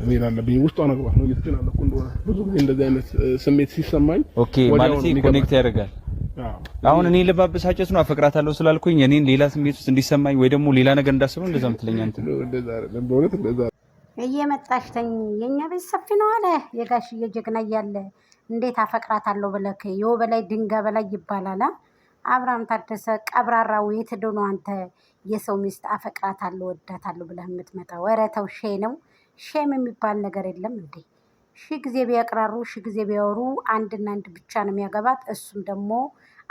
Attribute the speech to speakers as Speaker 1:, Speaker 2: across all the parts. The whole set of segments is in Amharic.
Speaker 1: ይላል ቢይ ውስጥ አናግባት ነው እየተጨናነኩ እንደሆነ ብዙ ጊዜ እንደዚህ አይነት ስሜት ሲሰማኝ
Speaker 2: ኦኬ ማለት ኮኔክት ያደርጋል። አሁን እኔ ለባበሳጨት ነው አፈቅራታለሁ ስላልኩኝ እኔን ሌላ ስሜት ውስጥ እንዲሰማኝ ወይ ደግሞ ሌላ ነገር እንዳስበው እንደዛ ምትለኛ አንተ
Speaker 1: እንደዛ አይደለም በእውነት እንደዛ
Speaker 3: እየመጣሽ ተኝ የኛ ቤት ሰፊ ነው አለ የጋሽዬ ጀግና እያለ እንዴት አፈቅራታለሁ ብለክ የው በላይ ድንጋ በላይ ይባላል። አብርሃም ታደሰ ቀብራራው የት ሄዶ ነው አንተ የሰው ሚስት አፈቅራታለሁ ወዳታለሁ ብለህ የምትመጣው? ኧረ ተው ነው ሼም የሚባል ነገር የለም እንዴ? ሺ ጊዜ ቢያቀራሩ ሺ ጊዜ ቢያወሩ አንድና አንድ ብቻ ነው የሚያገባት። እሱም ደግሞ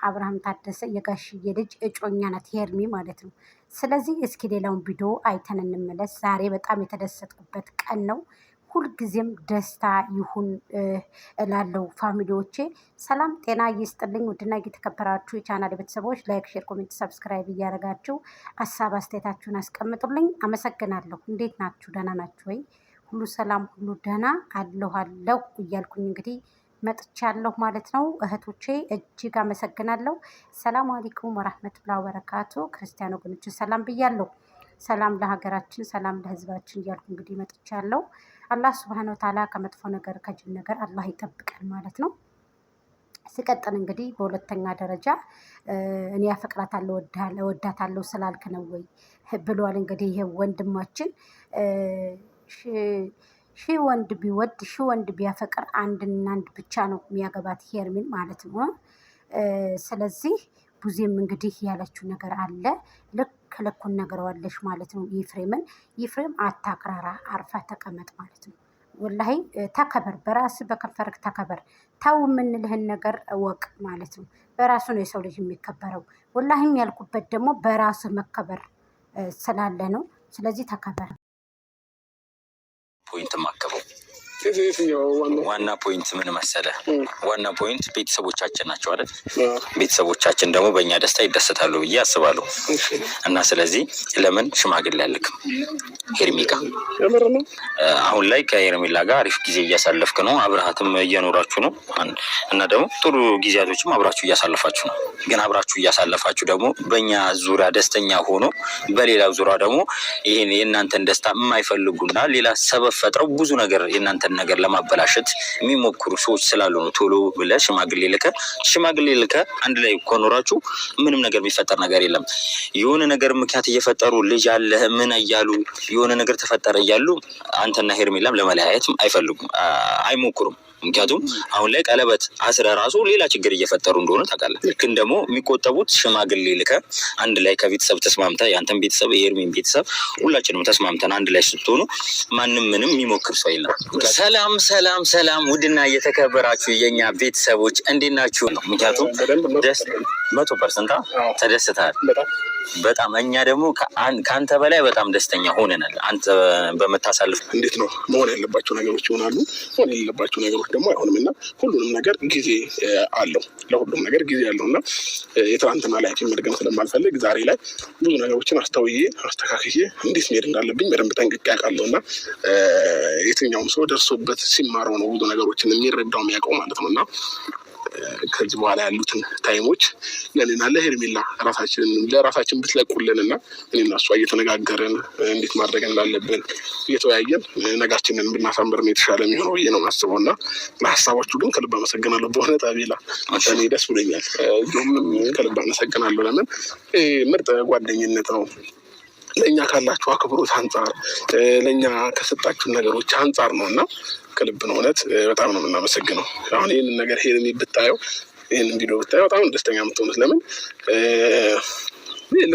Speaker 3: አብርሃም ታደሰ የጋሽዬ ልጅ እጮኛ ናት ሄርሚ ማለት ነው። ስለዚህ እስኪ ሌላውን ቪዲዮ አይተን እንመለስ። ዛሬ በጣም የተደሰትኩበት ቀን ነው። ሁልጊዜም ደስታ ይሁን እላለሁ። ፋሚሊዎቼ ሰላም ጤና ይስጥልኝ። ውድና እየተከበራችሁ የቻናል ቤተሰቦች ላይክ፣ ሼር፣ ኮሜንት፣ ሰብስክራይብ እያደረጋችሁ ሀሳብ አስተያየታችሁን አስቀምጡልኝ። አመሰግናለሁ። እንዴት ናችሁ? ደህና ናችሁ ወይ? ሁሉ ሰላም፣ ሁሉ ደህና አለሁ እያልኩኝ እንግዲህ መጥቻለሁ ማለት ነው። እህቶቼ እጅግ አመሰግናለሁ። ሰላም አለይኩም ወራህመቱላሂ ወበረካቱ። ክርስቲያን ወገኖች ሰላም ብያለሁ። ሰላም ለሀገራችን፣ ሰላም ለህዝባችን እያልኩ እንግዲህ መጥቻለሁ። አላህ ሱብሃነሁ ወተዓላ ከመጥፎ ነገር ከጅል ነገር አላህ ይጠብቀን ማለት ነው። ሲቀጥል እንግዲህ በሁለተኛ ደረጃ እኔ አፈቅራታለሁ ወዳታለሁ ስላልክ ነው ወይ ብሏል። እንግዲህ ይሄ ወንድማችን ሺ ወንድ ቢወድ ሺ ወንድ ቢያፈቅር አንድና አንድ ብቻ ነው የሚያገባት ሄርሚን ማለት ነው። ስለዚህ ቡዜም እንግዲህ ያለችው ነገር አለ። ልክ ልኩን ነገረዋለሽ ማለት ነው። ይፍሬም አታቅራራ፣ አርፋ ተቀመጥ ማለት ነው። ወላሂ ተከበር፣ በራስ በከንፈርክ ተከበር። ተው የምንልህን ነገር እወቅ ማለት ነው። በራሱ ነው የሰው ልጅ የሚከበረው። ወላሂም ያልኩበት ደግሞ በራስ መከበር ስላለ ነው። ስለዚህ ተከበር።
Speaker 4: ፖይንት ማከበው ዋና ፖይንት ምን መሰለ? ዋና ፖይንት ቤተሰቦቻችን ናቸው አይደል? ቤተሰቦቻችን ደግሞ በእኛ ደስታ ይደሰታሉ ብዬ አስባለሁ። እና ስለዚህ ለምን ሽማግሌ ያልክም ሄርሚጋ አሁን ላይ ከሄርሚላ ጋር አሪፍ ጊዜ እያሳለፍክ ነው። አብርሃትም እየኖራችሁ ነው እና ደግሞ ጥሩ ጊዜያቶችም አብራችሁ እያሳለፋችሁ ነው። ግን አብራችሁ እያሳለፋችሁ ደግሞ በእኛ ዙሪያ ደስተኛ ሆኖ በሌላው ዙሪያ ደግሞ ይሄን የእናንተን ደስታ የማይፈልጉና ሌላ ሰበብ ፈጥረው ብዙ ነገር የእናንተን ነገር ለማበላሸት የሚሞክሩ ሰዎች ስላሉ ነው። ቶሎ ብለህ ሽማግሌ ልከ አንድ ላይ ኮኖራችሁ ምንም ነገር የሚፈጠር ነገር የለም። የሆነ ነገር ምክንያት እየፈጠሩ ልጅ አለ ምን እያሉ የሆነ ነገር ተፈጠረ እያሉ አንተና ሄርሜላም ለመለያየት አይፈልጉም፣ አይሞክሩም። ምክንያቱም አሁን ላይ ቀለበት አስረ ራሱ ሌላ ችግር እየፈጠሩ እንደሆነ ታውቃለህ። ግን ደግሞ የሚቆጠቡት ሽማግሌ ልከ አንድ ላይ ከቤተሰብ ተስማምተ ያንተን ቤተሰብ የሄርሜን ቤተሰብ ሁላችንም ተስማምተን አንድ ላይ ስትሆኑ ማንም ምንም የሚሞክር ሰው የለም። ሰላም ሰላም ሰላም! ውድና እየተከበራችሁ የኛ ቤተሰቦች እንዴት ናችሁ? ምክንያቱም 100% ተደስተሃል በጣም። እኛ ደግሞ ከአንተ በላይ በጣም ደስተኛ ሆነናል። አንተ በመታሳልፍ
Speaker 1: እንዴት ነው መሆን ያለባቸው ነገሮች ይሆናሉ፣ መሆን የሌለባቸው ነገሮች ደግሞ አይሆንም። እና ሁሉንም ነገር ጊዜ አለው፣ ለሁሉም ነገር ጊዜ አለው። እና የትናንትና ላይ መድገም ስለማልፈልግ ዛሬ ላይ ብዙ ነገሮችን አስተካክዬ እንዴት መሄድ እንዳለብኝ በደንብ ጠንቅቄ አውቃለሁ። እና የትኛውም ሰው ደርሶበት ሲማረው ነው ብዙ ነገሮችን የሚረዳው የሚያውቀው ማለት ነው። እና ከዚህ በኋላ ያሉትን ታይሞች ለኔና ለሄርሜላ ለራሳችን ብትለቁልን እና እኔና እሷ እየተነጋገርን እንዴት ማድረግ እንዳለብን እየተወያየን ነጋችንን ብናሳምር ነው የተሻለ የሚሆነው ብዬ ነው የማስበው። እና ለሀሳቦቹ ግን ከልብ አመሰግናለሁ። በእውነት አቤላ እኔ ደስ ብሎኛል። ከልብ አመሰግናለሁ። ለምን ምርጥ ጓደኝነት ነው። ለእኛ ካላችሁ አክብሮት አንጻር ለእኛ ከሰጣችሁ ነገሮች አንጻር ነው። እና ከልብ ነው እውነት በጣም ነው የምናመሰግነው። አሁን ይህንን ነገር ሄርሚ ብታየው ይህንን ቪዲዮ ብታየው በጣም ደስተኛ የምትሆኑት ለምን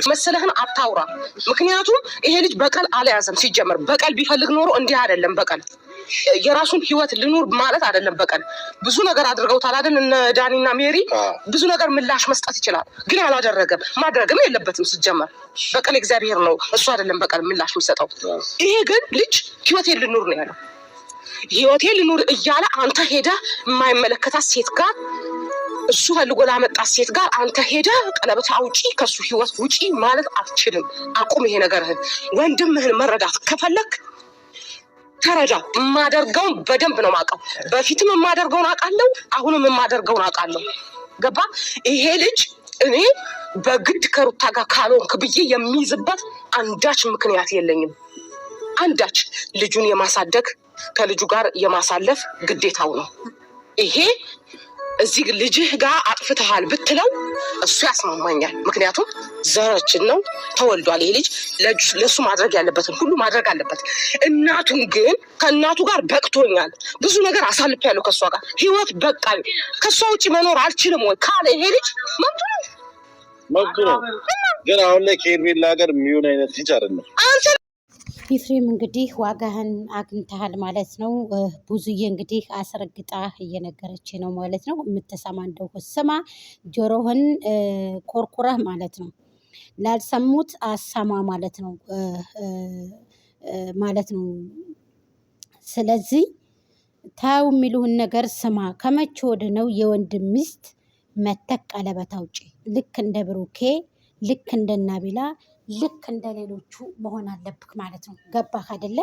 Speaker 5: መሰለህን አታውራ። ምክንያቱም ይሄ ልጅ በቀል አልያዘም። ሲጀመር በቀል ቢፈልግ ኖሮ እንዲህ አይደለም። በቀል የራሱን ህይወት ልኑር ማለት አይደለም። በቀል ብዙ ነገር አድርገውታል አይደል? እነ ዳኒና ሜሪ ብዙ ነገር ምላሽ መስጠት ይችላል፣ ግን አላደረገም። ማድረግም የለበትም። ሲጀመር በቀል እግዚአብሔር ነው፣ እሱ አይደለም በቀል ምላሽ የሚሰጠው። ይሄ ግን ልጅ ህይወቴን ልኑር ነው ያለው። ህይወቴን ልኑር እያለ አንተ ሄደ የማይመለከታት ሴት ጋር እሱ ፈልጎ ላመጣት ሴት ጋር አንተ ሄደ ቀለበት አውጪ ከሱ ህይወት ውጪ ማለት አትችልም። አቁም ይሄ ነገርህን። ወንድምህን መረዳት ከፈለክ ተረዳ። የማደርገውን በደንብ ነው የማውቀው። በፊትም የማደርገውን አውቃለሁ፣ አሁንም የማደርገውን አውቃለሁ። ገባ? ይሄ ልጅ እኔ በግድ ከሩታ ጋር ካልሆንክ ብዬ የሚይዝበት አንዳች ምክንያት የለኝም። አንዳች ልጁን የማሳደግ ከልጁ ጋር የማሳለፍ ግዴታው ነው። ይሄ እዚህ ልጅህ ጋር አጥፍተሃል ብትለው እሱ ያስማማኛል። ምክንያቱም ዘራችን ነው፣ ተወልዷል። ይሄ ልጅ ለሱ ማድረግ ያለበትን ሁሉ ማድረግ አለበት። እናቱን ግን ከእናቱ ጋር በቅቶኛል፣ ብዙ ነገር አሳልፌያለሁ፣ ከሷ ጋር ህይወት በቃኝ፣ ከሷ ውጭ መኖር አልችልም ወይ ካለ ይሄ ልጅ
Speaker 6: መብቱ ነው። ግን አሁን ላይ ከሄርሜላ ጋር የሚሆን አይነት ልጅ አይደለም።
Speaker 3: ኤፍሬም እንግዲህ ዋጋህን አግኝተሃል ማለት ነው። ብዙዬ እንግዲህ አስረግጣ እየነገረች ነው ማለት ነው። የምትሰማ እንደው ስማ፣ ጆሮህን ኮርኩረህ ማለት ነው። ላልሰሙት አሰማ ማለት ነው ማለት ነው። ስለዚህ ታው የሚሉህን ነገር ስማ። ከመቼ ወዲህ ነው የወንድም ሚስት መተክ ቀለበት አውጪ? ልክ እንደ ብሩኬ፣ ልክ እንደ ናቢላ፣ ልክ እንደ ሌሎቹ መሆን አለብክ ማለት ነው። ገባህ አይደለ?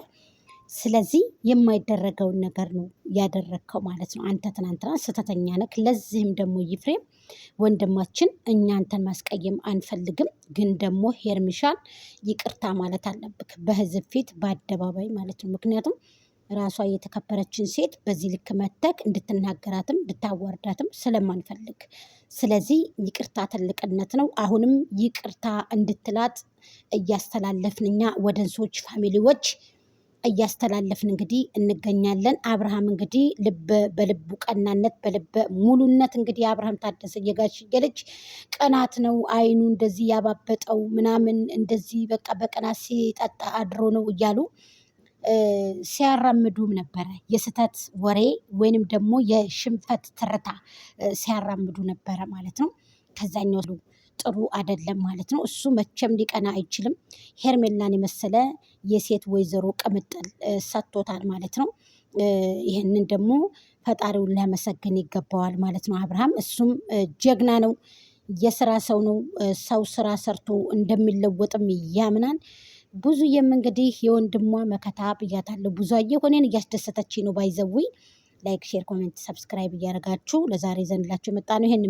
Speaker 3: ስለዚህ የማይደረገውን ነገር ነው ያደረግከው ማለት ነው። አንተ ትናንትና ስህተተኛ ነክ። ለዚህም ደግሞ ኤፍሬም ወንድማችን እኛ አንተን ማስቀየም አንፈልግም፣ ግን ደግሞ ሄርሚሻን ይቅርታ ማለት አለብክ በህዝብ ፊት በአደባባይ ማለት ነው። ምክንያቱም ራሷ የተከበረችን ሴት በዚህ ልክ መተክ እንድትናገራትም እንድታዋርዳትም ስለማንፈልግ፣ ስለዚህ ይቅርታ ትልቅነት ነው። አሁንም ይቅርታ እንድትላት እያስተላለፍን እኛ ወደንሶች ፋሚሊዎች እያስተላለፍን እንግዲህ እንገኛለን። አብርሃም እንግዲህ በልቡ ቀናነት በልበ ሙሉነት እንግዲህ አብርሃም ታደሰ የጋሽዬ ልጅ ቅናት ነው አይኑ እንደዚህ ያባበጠው ምናምን እንደዚህ በቃ በቅናት ሲጠጣ አድሮ ነው እያሉ ሲያራምዱም ነበረ። የስህተት ወሬ ወይንም ደግሞ የሽንፈት ትርታ ሲያራምዱ ነበረ ማለት ነው። ከዛኛው ጥሩ አይደለም ማለት ነው። እሱ መቼም ሊቀና አይችልም። ሄርሜላን የመሰለ የሴት ወይዘሮ ቅምጥል ሰጥቶታል ማለት ነው። ይህንን ደግሞ ፈጣሪውን ሊያመሰግን ይገባዋል ማለት ነው አብርሃም። እሱም ጀግና ነው፣ የስራ ሰው ነው። ሰው ስራ ሰርቶ እንደሚለወጥም ያምናል። ብዙዬም እንግዲህ የወንድሟ መከታ ብያታለሁ። ብዙዬ ሆኔን እያስደሰተች ነው። ባይዘዊ ላይክ፣ ሼር፣ ኮሜንት፣ ሰብስክራይብ እያደረጋችሁ ለዛሬ ዘንላችሁ የመጣ ነው ይሄን